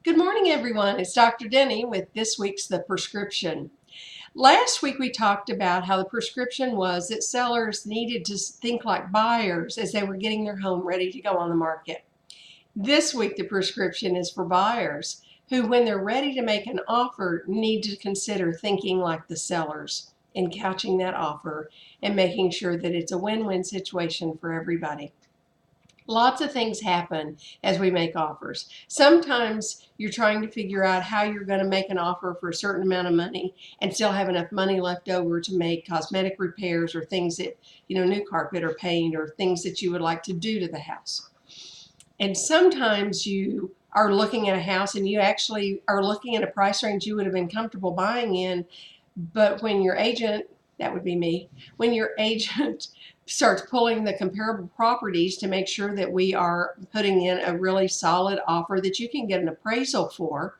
Good morning, everyone. It's Dr. Denny with this week's The Prescription. Last week we talked about how the prescription was that sellers needed to think like buyers as they were getting their home ready to go on the market. This week the prescription is for buyers who, when they're ready to make an offer, need to consider thinking like the sellers and couching that offer and making sure that it's a win-win situation for everybody. Lots of things happen as we make offers. Sometimes you're trying to figure out how you're going to make an offer for a certain amount of money and still have enough money left over to make cosmetic repairs or things that, new carpet or paint or things that you would like to do to the house. And sometimes you are looking at a house and you actually are looking at a price range you would have been comfortable buying in, but when your agent, that would be me, when your agent starts pulling the comparable properties to make sure that we are putting in a really solid offer that you can get an appraisal for,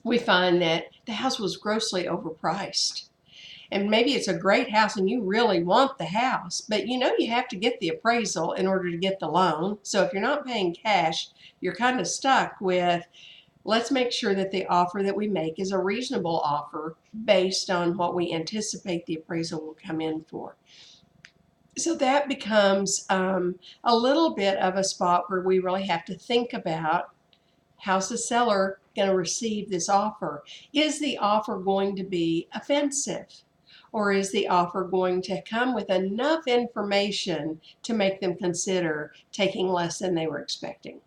we find that the house was grossly overpriced. And maybe it's a great house and you really want the house, but you have to get the appraisal in order to get the loan. So if you're not paying cash, you're kind of stuck with, let's make sure that the offer that we make is a reasonable offer based on what we anticipate the appraisal will come in for. So that becomes a little bit of a spot where we really have to think about, how's the seller going to receive this offer? Is the offer going to be offensive? Or is the offer going to come with enough information to make them consider taking less than they were expecting?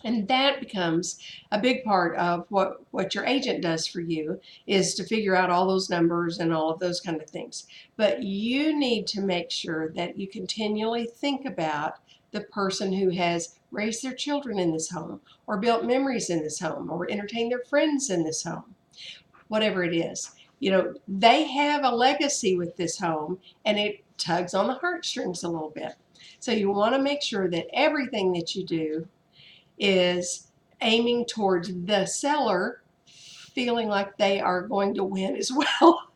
And that becomes a big part of what your agent does for you, is to figure out all those numbers and all of those kind of things. But you need to make sure that you continually think about the person who has raised their children in this home, or built memories in this home, or entertained their friends in this home, whatever it is. They have a legacy with this home, and it tugs on the heartstrings a little bit. So you want to make sure that everything that you do is aiming towards the seller feeling like they are going to win as well.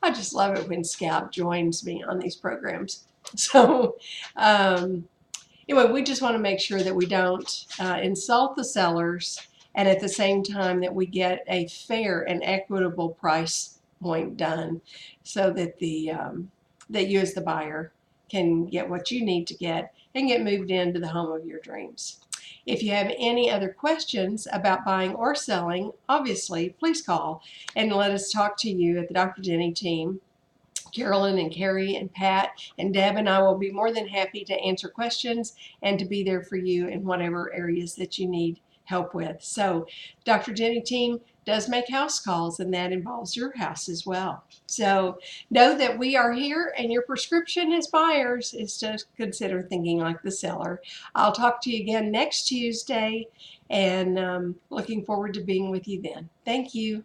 I just love it when Scout joins me on these programs. So anyway, we just want to make sure that we don't insult the sellers, and at the same time that we get a fair and equitable price point done, so that that you as the buyer can get what you need to get and get moved into the home of your dreams. If you have any other questions about buying or selling, obviously, please call and let us talk to you at the Dr. Denny team. Carolyn and Carrie and Pat and Deb and I will be more than happy to answer questions and to be there for you in whatever areas that you need help with. So Dr. Denny team does make house calls, and that involves your house as well. So know that we are here, and your prescription as buyers is to consider thinking like the seller. I'll talk to you again next Tuesday, and looking forward to being with you then. Thank you.